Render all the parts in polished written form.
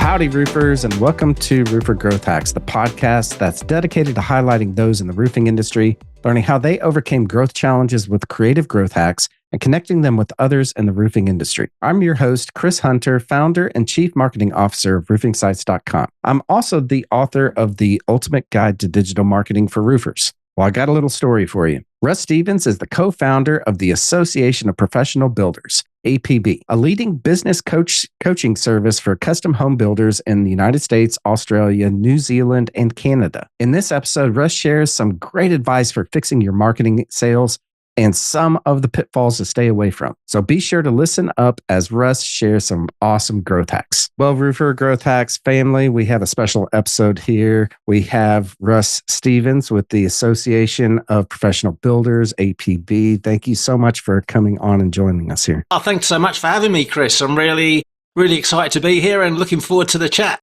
Howdy, roofers, and welcome to Roofer Growth Hacks, the podcast that's dedicated to highlighting those in the roofing industry, learning how they overcame growth challenges with creative growth hacks, and connecting them with others in the roofing industry. I'm your host, Chris Hunter, founder and chief marketing officer of roofingsites.com. I'm also the author of The Ultimate Guide to Digital Marketing for Roofers. Well, I got a little story for you. Russ Stephens is the co-founder of the Association of Professional Builders, APB, a leading business coaching service for custom home builders in the United States, Australia, New Zealand, and Canada. In this episode, Russ shares some great advice for fixing your marketing sales and some of the pitfalls to stay away from. So be sure to listen up as Russ shares some awesome growth hacks. Well, Roofer Growth Hacks family, we have a special episode here. We have Russ Stephens with the Association of Professional Builders, APB. Thank you so much for coming on and joining us here. Oh, thanks so much for having me, Chris. I'm really excited to be here and looking forward to the chat.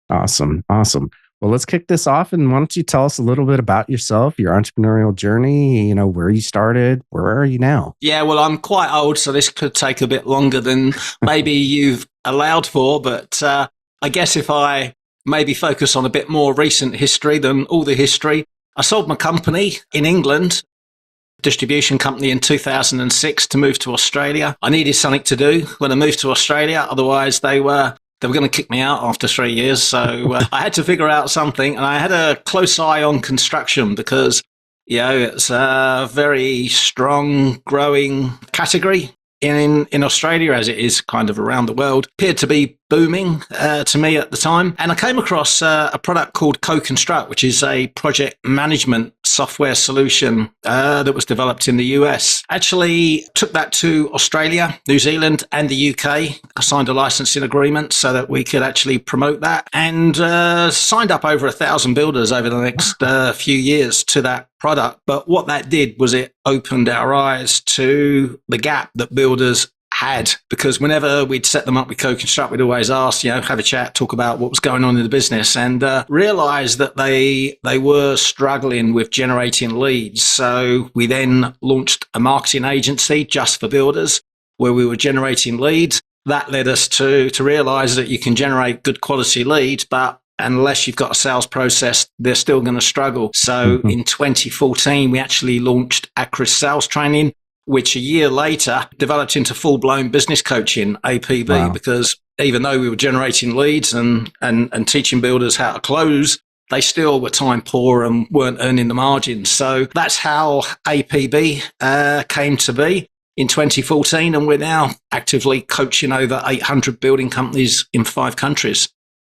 Awesome. Well, let's kick this off. And why don't you tell us a little bit about yourself, your entrepreneurial journey, where you started, where are you now? Yeah, well, I'm quite old, so this could take a bit longer than maybe you've allowed for. But I guess if I maybe focus on a bit more recent history than all the history, I sold my company in England, distribution company, in 2006 to move to Australia. I needed something to do when I moved to Australia. Otherwise, they were going to kick me out after 3 years. So I had to figure out something, and I had a close eye on construction because, it's a very strong growing category in Australia, as it is kind of around the world. Appeared to be booming to me at the time. And I came across a product called Co-Construct, which is a project management software solution that was developed in the US. Actually took that to Australia, New Zealand, and the UK. I signed a licensing agreement so that we could actually promote that, and signed up over 1,000 builders over the next few years to that product. But what that did was it opened our eyes to the gap that builders had, because whenever we'd set them up with Co-Construct, we'd always ask, have a chat, talk about what was going on in the business, and realized that they were struggling with generating leads. So we then launched a marketing agency just for builders where we were generating leads. That led us to realize that you can generate good quality leads, but unless you've got a sales process, they're still going to struggle. So in 2014, we actually launched Acris Sales Training, which a year later developed into full-blown business coaching, APB. Wow. Because even though we were generating leads and teaching builders how to close, they still were time poor and weren't earning the margins. So that's how APB came to be in 2014, and we're now actively coaching over 800 building companies in 5 countries.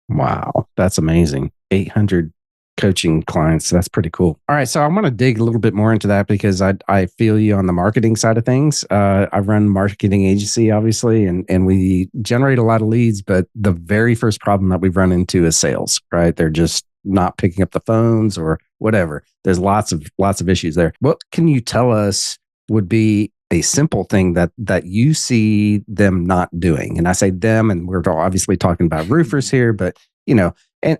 Wow, that's amazing. 800 coaching clients. That's pretty cool. All right. So I want to dig a little bit more into that because I feel you on the marketing side of things. I run marketing agency, obviously, and we generate a lot of leads, but the very first problem that we've run into is sales, right? They're just not picking up the phones or whatever. There's lots of issues there. What can you tell us would be a simple thing that you see them not doing? And I say them, and we're obviously talking about roofers here, but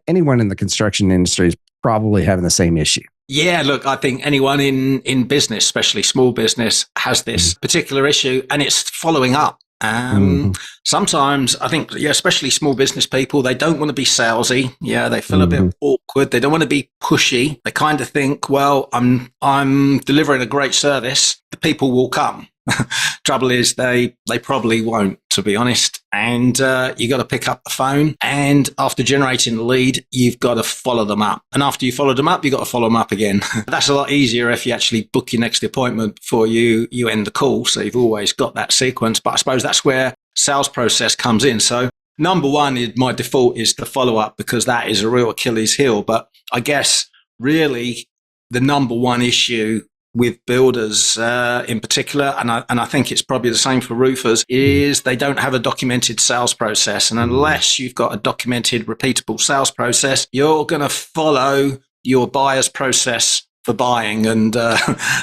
anyone in the construction industry is probably having the same issue. Yeah, look, I think anyone in business, especially small business, has this particular issue, and it's following up. Sometimes I think, especially small business people, they don't want to be salesy. Yeah, they feel a bit awkward. They don't want to be pushy. They kind of think, well, I'm delivering a great service. The people will come. Trouble is, they probably won't, to be honest. And you got to pick up the phone. And after generating the lead, you've got to follow them up. And after you followed them up, you got to follow them up again. That's a lot easier if you actually book your next appointment before you end the call. So you've always got that sequence. But I suppose that's where sales process comes in. So number one, my default is the follow up, because that is a real Achilles heel. But I guess really the number one issue with builders in particular, and I think it's probably the same for roofers, is they don't have a documented sales process. And unless you've got a documented, repeatable sales process, you're going to follow your buyer's process for buying, and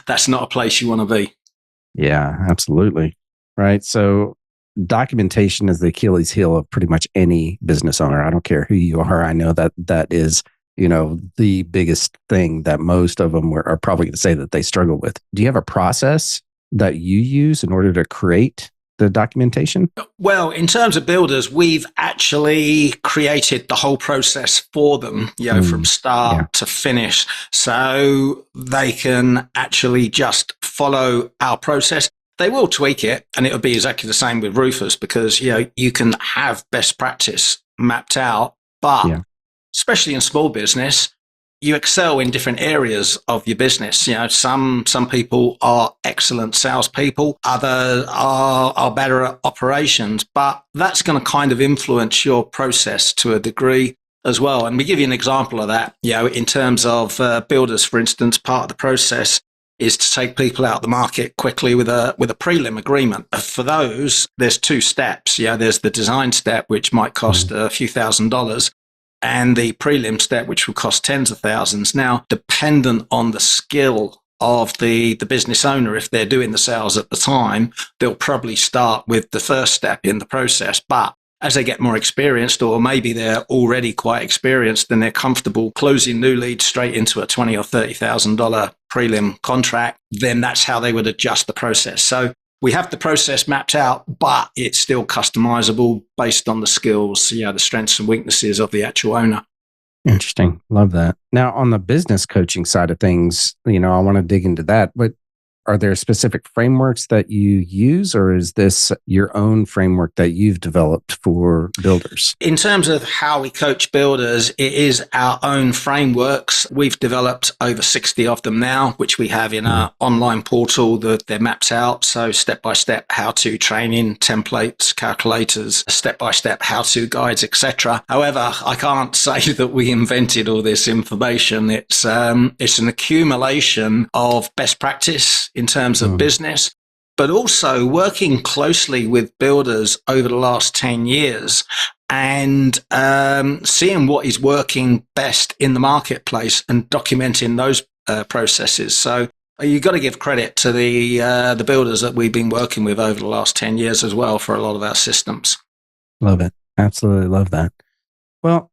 that's not a place you want to be. Yeah, absolutely. Right. So documentation is the Achilles heel of pretty much any business owner. I don't care who you are. I know that is the biggest thing that most of them are probably going to say that they struggle with. Do you have a process that you use in order to create the documentation? Well, in terms of builders, we've actually created the whole process for them, from start to finish. So they can actually just follow our process. They will tweak it, and it'll be exactly the same with roofers because, you can have best practice mapped out, but especially in small business, you excel in different areas of your business. Some people are excellent salespeople, others are better at operations, but that's going to kind of influence your process to a degree as well. And we give you an example of that. In terms of builders, for instance, part of the process is to take people out of the market quickly with a prelim agreement. For those, there's two steps. There's the design step, which might cost a few $1,000s, and the prelim step, which will cost tens of thousands. Now, dependent on the skill of the business owner, if they're doing the sales at the time, they'll probably start with the first step in the process. But as they get more experienced, or maybe they're already quite experienced and they're comfortable closing new leads straight into a $20,000 or $30,000 prelim contract, then that's how they would adjust the process. So we have the process mapped out, but it's still customizable based on the skills, the strengths and weaknesses of the actual owner. Interesting. Love that. Now, on the business coaching side of things, I want to dig into that. But are there specific frameworks that you use, or is this your own framework that you've developed for builders? In terms of how we coach builders, it is our own frameworks. We've developed over 60 of them now, which we have in our online portal that they're mapped out. So step-by-step how-to training, templates, calculators, step-by-step how-to guides, etc. However, I can't say that we invented all this information. It's an accumulation of best practice in terms of business, but also working closely with builders over the last 10 years and seeing what is working best in the marketplace and documenting those processes. So you've got to give credit to the builders that we've been working with over the last 10 years as well for a lot of our systems. Love it. Absolutely love that. Well,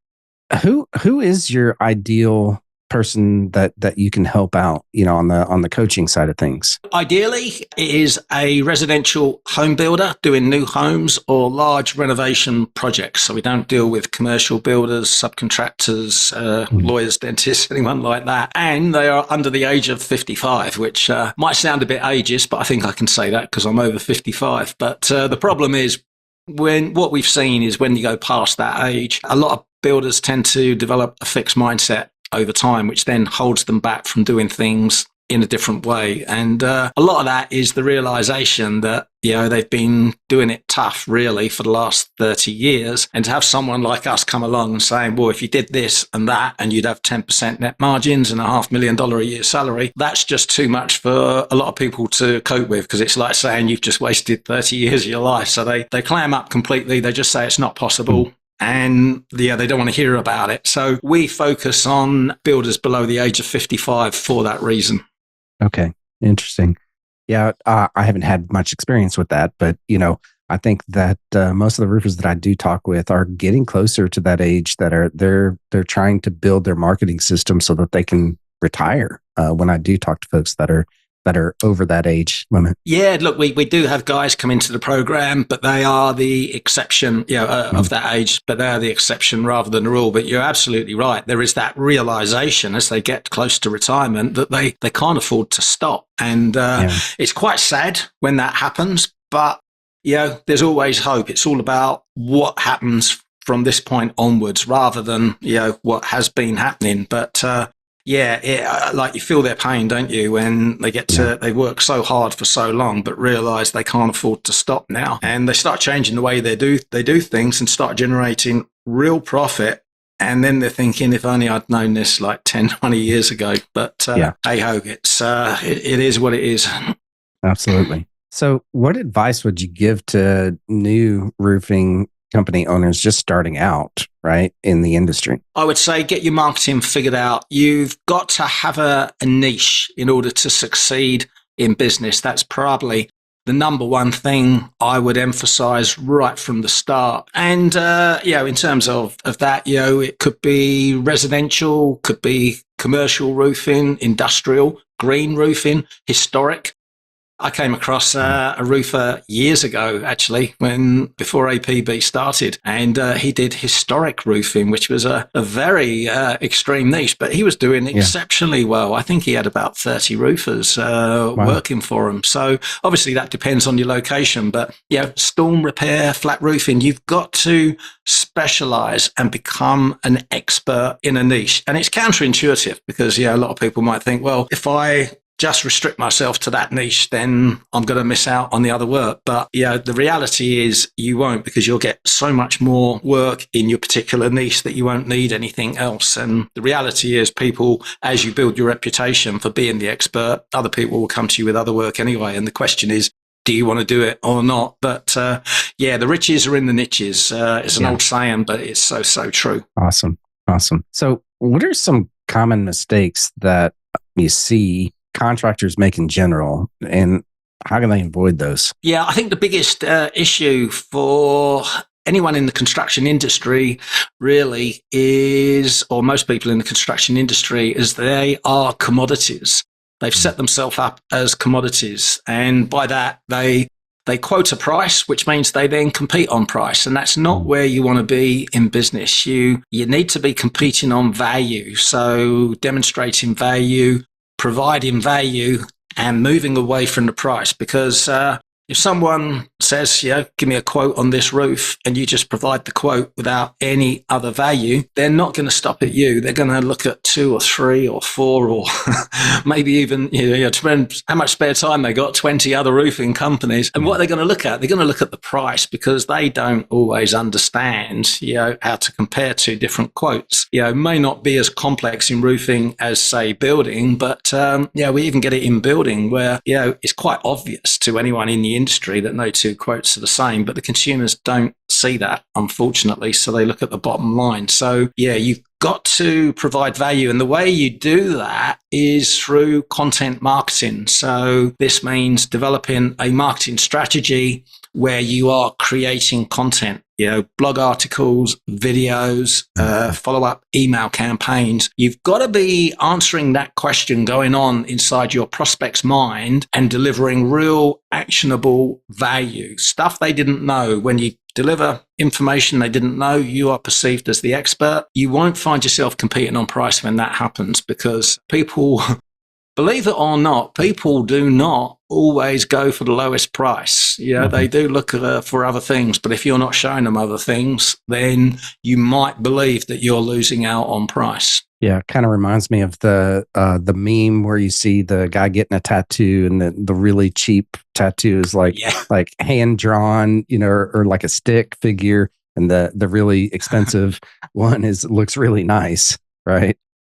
who is your ideal person that you can help out, on the coaching side of things? Ideally, it is a residential home builder doing new homes or large renovation projects. So we don't deal with commercial builders, subcontractors, lawyers, dentists, anyone like that. And they are under the age of 55, which might sound a bit ageist, but I think I can say that because I'm over 55. But the problem is what we've seen is when you go past that age, a lot of builders tend to develop a fixed mindset over time, which then holds them back from doing things in a different way. And a lot of that is the realization that, they've been doing it tough really for the last 30 years. And to have someone like us come along and saying, well, if you did this and that, and you'd have 10% net margins and $500,000 a year salary, that's just too much for a lot of people to cope with, because it's like saying you've just wasted 30 years of your life. So they clam up completely. They just say it's not possible. And they don't want to hear about it. So we focus on builders below the age of 55 for that reason. Okay. Interesting. Yeah. I haven't had much experience with that, but I think that most of the roofers that I do talk with are getting closer to that age that they're trying to build their marketing system so that they can retire. When I do talk to folks that are over that age limit. Yeah, look, we do have guys come into the program, but they are the exception, of that age, but they are the exception rather than the rule. But you're absolutely right. There is that realization as they get close to retirement that they can't afford to stop. And it's quite sad when that happens, but there's always hope. It's all about what happens from this point onwards rather than, what has been happening. But like you feel their pain, don't you, when they get to, they work so hard for so long, but realize they can't afford to stop now. And they start changing the way they do things and start generating real profit. And then they're thinking, if only I'd known this like 10, 20 years ago. But hey ho, it is what it is. Absolutely. So what advice would you give to new roofing company owners just starting out, right, in the industry? I would say get your marketing figured out. You've got to have a niche in order to succeed in business. That's probably the number one thing I would emphasize right from the start. And, in terms of that, it could be residential, could be commercial roofing, industrial, green roofing, historic. I came across a roofer years ago, actually, before APB started, and he did historic roofing, which was a very extreme niche, but he was doing exceptionally well. I think he had about 30 roofers working for him. So obviously that depends on your location, but storm repair, flat roofing, you've got to specialize and become an expert in a niche. And it's counterintuitive because, a lot of people might think, well, if I just restrict myself to that niche, then I'm going to miss out on the other work. But the reality is you won't, because you'll get so much more work in your particular niche that you won't need anything else. And the reality is people, as you build your reputation for being the expert, other people will come to you with other work anyway. And the question is, do you want to do it or not? But the riches are in the niches. It's an old saying, but it's so true. Awesome. So what are some common mistakes that you see contractors make in general, and how can they avoid those? I think the biggest issue for anyone in the construction industry really is, or most people in the construction industry, is they are commodities. They've set themselves up as commodities, and by that they quote a price, which means they then compete on price, and that's not where you want to be in business. You need to be competing on value, so demonstrating value, providing value, and moving away from the price. Because if someone says, give me a quote on this roof, and you just provide the quote without any other value, they're not going to stop at you. They're going to look at 2 or 3 or 4 or maybe even, depends how much spare time they got, 20 other roofing companies. And what they're going to look at, they're going to look at the price, because they don't always understand, how to compare 2 different quotes. May not be as complex in roofing as, say, building, but we even get it in building where, it's quite obvious to anyone in the industry that no 2 quotes are the same, but the consumers don't see that, unfortunately, so they look at the bottom line. So you've got to provide value, and the way you do that is through content marketing. So this means developing a marketing strategy where you are creating content, blog articles, videos, follow-up email campaigns. You've got to be answering that question going on inside your prospect's mind and delivering real actionable value, stuff they didn't know. When you deliver information they didn't know, you are perceived as the expert. You won't find yourself competing on price when that happens, because people, believe it or not, people do not always go for the lowest price. They do look for other things, but if you're not showing them other things, then you might believe that you're losing out on price. Yeah, it kind of reminds me of the meme where you see the guy getting a tattoo, and the really cheap tattoo is like hand drawn, or like a stick figure, and the really expensive one looks really nice, right?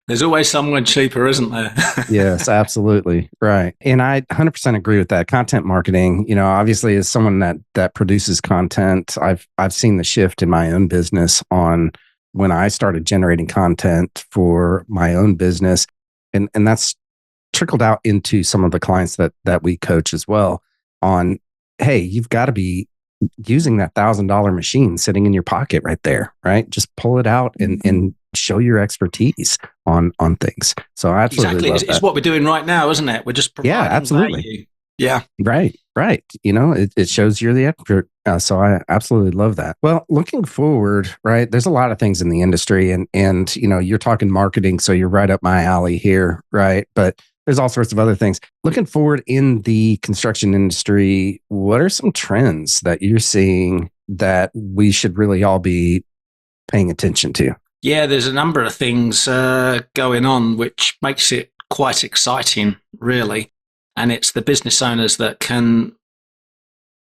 There's always someone cheaper, isn't there? Yes, absolutely. Right. And I 100% agree with that. Content marketing, obviously as someone that produces content, I've seen the shift in my own business on when I started generating content for my own business. And that's trickled out into some of the clients that we coach as well on, hey, you've got to be using that $1,000 machine sitting in your pocket right there, right? Just pull it out and show your expertise on things. So I absolutely love that. It's what we're doing right now, isn't it? We're just providing absolutely. value. Yeah. Right. It shows you're the expert. So I absolutely love that. Well, looking forward, right, there's a lot of things in the industry, and you're talking marketing, so you're right up my alley here, right? But there's all sorts of other things. Looking forward in the construction industry, what are some trends that you're seeing that we should really all be paying attention to? Yeah, there's a number of things going on, which makes it quite exciting, really. And it's the business owners that can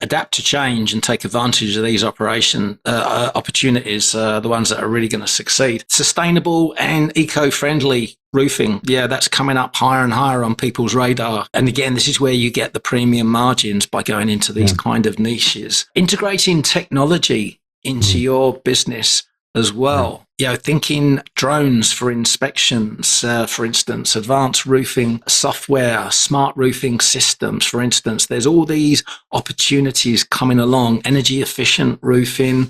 adapt to change and take advantage of these opportunities, the ones that are really going to succeed. Sustainable and eco-friendly roofing, that's coming up higher and higher on people's radar. And again, this is where you get the premium margins by going into these kind of niches. Integrating technology into your business as well. Thinking drones for inspections, for instance, advanced roofing software, smart roofing systems, for instance. There's all these opportunities coming along, energy efficient roofing,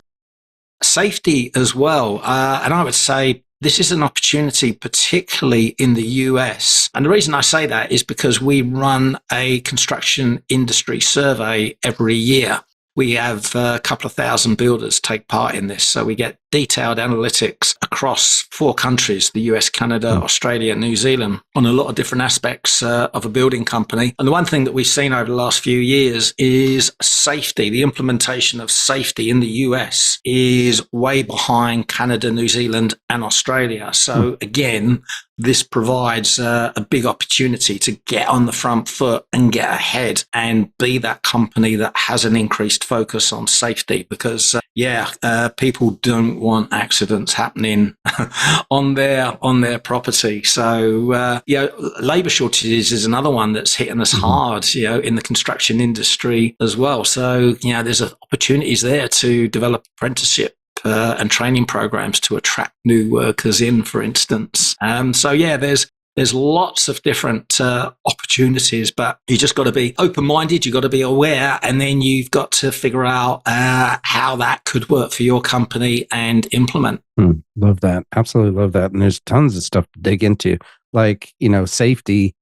safety as well. And I would say this is an opportunity, particularly in the US. And the reason I say that is because we run a construction industry survey every year. We have a couple of thousand builders take part in this. So we get detailed analytics across 4 countries, the US, Canada, Australia, New Zealand, on a lot of different aspects of a building company. And the one thing that we've seen over the last few years is safety. The implementation of safety in the US is way behind Canada, New Zealand, and Australia. So again, this provides a big opportunity to get on the front foot and get ahead and be that company that has an increased focus on safety, because people don't want accidents happening on their property. So labor shortages is another one that's hitting us hard, in the construction industry as well. So there's opportunities there to develop apprenticeship and training programs to attract new workers in, for instance. There's lots of different opportunities, but you just got to be open-minded. You've got to be aware, and then you've got to figure out how that could work for your company and implement. Love that. Absolutely love that. And there's tons of stuff to dig into. Like, safety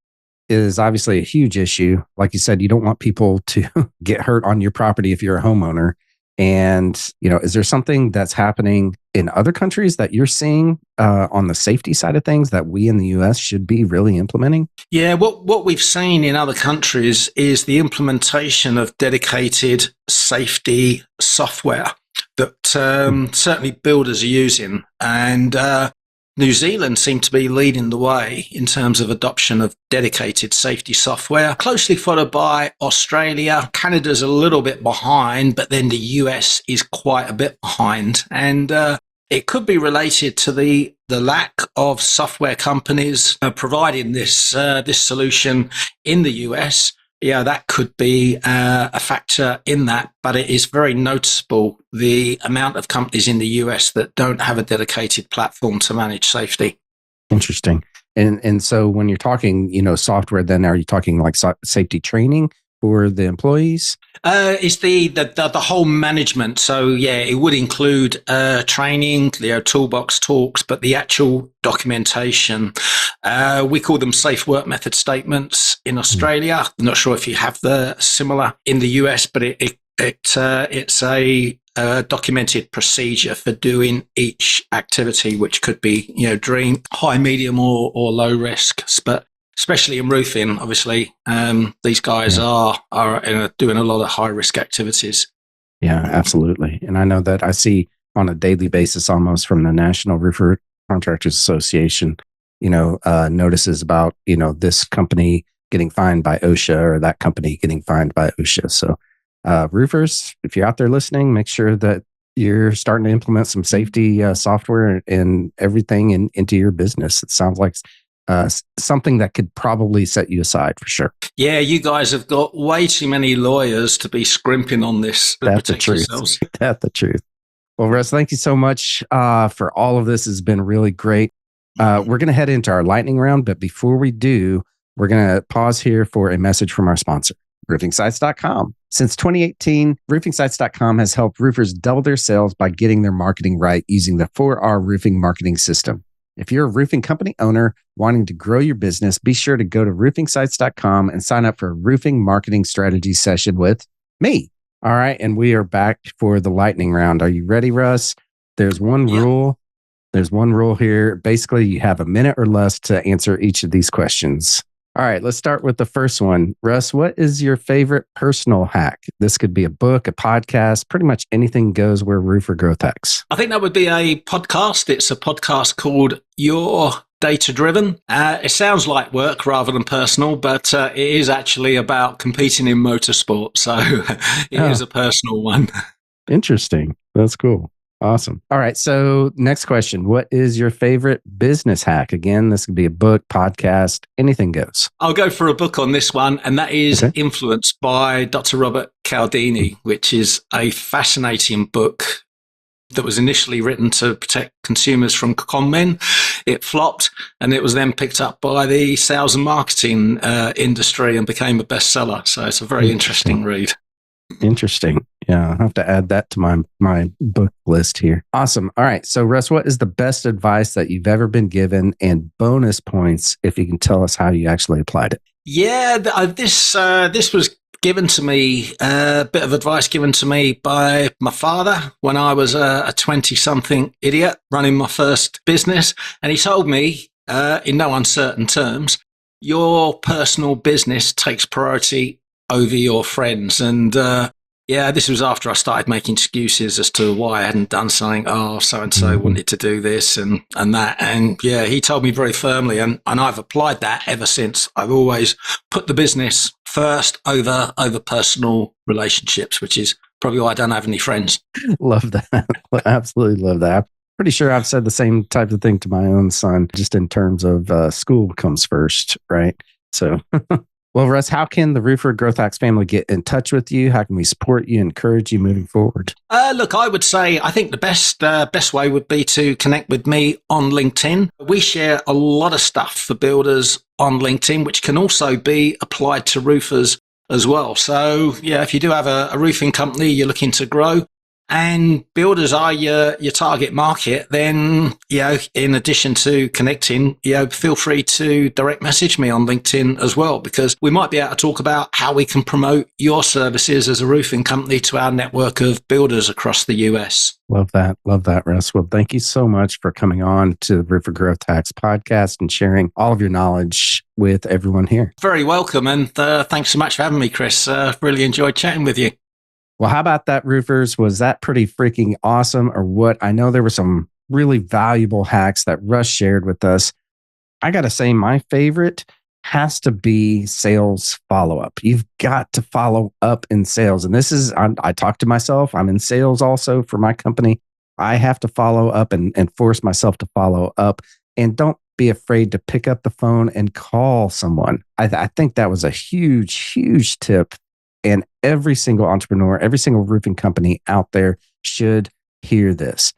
is obviously a huge issue. Like you said, you don't want people to get hurt on your property if you're a homeowner. And, is there something that's happening in other countries that you're seeing on the safety side of things that we in the US should be really implementing? Yeah, what we've seen in other countries is the implementation of dedicated safety software that certainly builders are using. And New Zealand seemed to be leading the way in terms of adoption of dedicated safety software, closely followed by Australia. Canada's a little bit behind, but then the US is quite a bit behind. And it could be related to the lack of software companies providing this solution in the US. That could be a factor in that, but it is very noticeable the amount of companies in the US that don't have a dedicated platform to manage safety. Interesting. And so when you're talking, software, then are you talking like safety training for the employees? It's the whole management. So it would include training, toolbox talks, but the actual documentation. We call them safe work method statements in Australia. I'm not sure if you have the similar in the US, but it's a documented procedure for doing each activity, which could be during high, medium, or low risks, but especially in roofing, obviously, these guys are doing a lot of high risk activities. Yeah, absolutely. And I know that I see on a daily basis, almost, from the National Roofer Contractors Association, notices about, this company getting fined by OSHA or that company getting fined by OSHA. So roofers, if you're out there listening, make sure that you're starting to implement some safety software and everything into your business. It sounds like something that could probably set you aside for sure. Yeah, you guys have got way too many lawyers to be scrimping on this. That's the truth. That's the truth. Well, Russ, thank you so much for all of this. It's been really great. We're going to head into our lightning round, but before we do, we're going to pause here for a message from our sponsor, roofingsites.com. Since 2018, roofingsites.com has helped roofers double their sales by getting their marketing right using the 4R roofing marketing system. If you're a roofing company owner wanting to grow your business, be sure to go to roofingsites.com and sign up for a roofing marketing strategy session with me. All right. And we are back for the lightning round. Are you ready, Russ? There's one rule. There's one rule here. Basically, you have a minute or less to answer each of these questions. All right, let's start with the first one. Russ, what is your favorite personal hack? This could be a book, a podcast, pretty much anything goes where roofer growth hacks. I think that would be a podcast. It's a podcast called You're Data Driven. It sounds like work rather than personal, but it is actually about competing in motorsport. So it is a personal one. Interesting. That's cool. Awesome. All right. So next question. What is your favorite business hack? Again, this could be a book, podcast, anything goes. I'll go for a book on this one, and that is Influence by Dr. Robert Cialdini, which is a fascinating book that was initially written to protect consumers from conmen. It flopped, and it was then picked up by the sales and marketing industry and became a bestseller. So it's a very interesting read. Interesting. Yeah, I'll have to add that to my book list here. Awesome. All right. So, Russ, what is the best advice that you've ever been given, and bonus points if you can tell us how you actually applied it? Yeah, this was given to me, a bit of advice given to me by my father when I was a 20-something idiot running my first business. And he told me, in no uncertain terms, your personal business takes priority over your friends. And yeah, this was after I started making excuses as to why I hadn't done something. Oh, so-and-so wanted to do this and that. And yeah, he told me very firmly, and I've applied that ever since. I've always put the business first over personal relationships, which is probably why I don't have any friends. Love that. Absolutely love that. I'm pretty sure I've said the same type of thing to my own son, just in terms of school comes first, right? So... Well, Russ, how can the Roofer Growth Hacks family get in touch with you? How can we support you, encourage you moving forward? Look, I would say I think the best way would be to connect with me on LinkedIn. We share a lot of stuff for builders on LinkedIn, which can also be applied to roofers as well. So, yeah, if you do have a roofing company you're looking to grow, and builders are your target market, then, in addition to connecting, feel free to direct message me on LinkedIn as well, because we might be able to talk about how we can promote your services as a roofing company to our network of builders across the US. Love that. Love that, Russ. Well, thank you so much for coming on to the Roofer Growth Hacks podcast and sharing all of your knowledge with everyone here. Very welcome. And thanks so much for having me, Chris. Really enjoyed chatting with you. Well, how about that, roofers? Was that pretty freaking awesome or what? I know there were some really valuable hacks that Russ shared with us. I got to say, my favorite has to be sales follow-up. You've got to follow up in sales. And this is, I talk to myself. I'm in sales also for my company. I have to follow up and force myself to follow up. And don't be afraid to pick up the phone and call someone. I think that was a huge, huge tip. And every single entrepreneur, every single roofing company out there should hear this.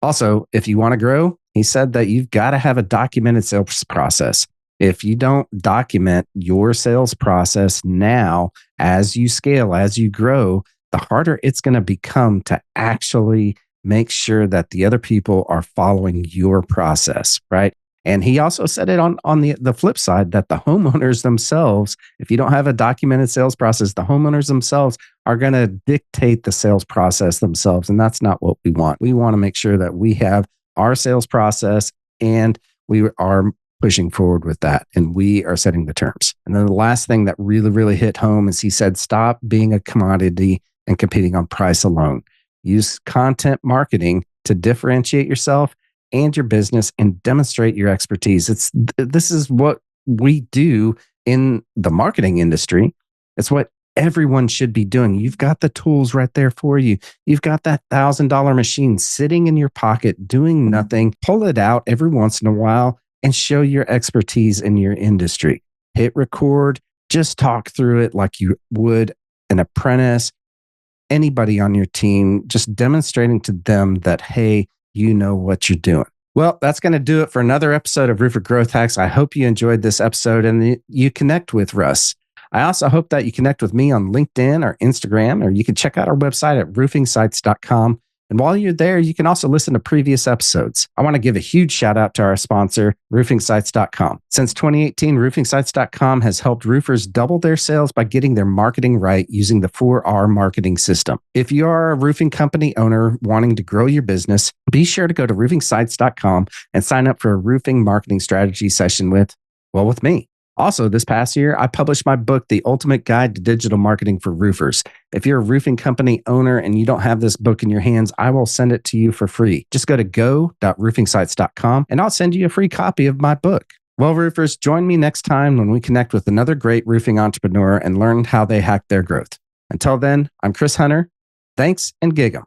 Also, if you want to grow, he said that you've got to have a documented sales process. If you don't document your sales process now, as you scale, as you grow, the harder it's going to become to actually make sure that the other people are following your process, right? And he also said it on the flip side that the homeowners themselves, if you don't have a documented sales process, the homeowners themselves are going to dictate the sales process themselves. And that's not what we want. We want to make sure that we have our sales process and we are pushing forward with that. And we are setting the terms. And then the last thing that really, really hit home is he said, stop being a commodity and competing on price alone. Use content marketing to differentiate yourself and your business and demonstrate your expertise. This is what we do in the marketing industry. It's what everyone should be doing. You've got the tools right there for you. You've got that $1,000 machine sitting in your pocket doing nothing. Pull it out every once in a while and show your expertise in your industry. Hit record, just talk through it like you would an apprentice, anybody on your team, just demonstrating to them that, hey, you know what you're doing. Well, that's going to do it for another episode of Roofer Growth Hacks. I hope you enjoyed this episode and you connect with Russ. I also hope that you connect with me on LinkedIn or Instagram, or you can check out our website at roofingsites.com. And while you're there, you can also listen to previous episodes. I want to give a huge shout out to our sponsor, roofingsites.com. Since 2018, roofingsites.com has helped roofers double their sales by getting their marketing right using the 4R marketing system. If you are a roofing company owner wanting to grow your business, be sure to go to roofingsites.com and sign up for a roofing marketing strategy session with me. Also, this past year, I published my book, The Ultimate Guide to Digital Marketing for Roofers. If you're a roofing company owner and you don't have this book in your hands, I will send it to you for free. Just go to go.roofingsites.com and I'll send you a free copy of my book. Well, roofers, join me next time when we connect with another great roofing entrepreneur and learn how they hack their growth. Until then, I'm Chris Hunter. Thanks and gig 'em.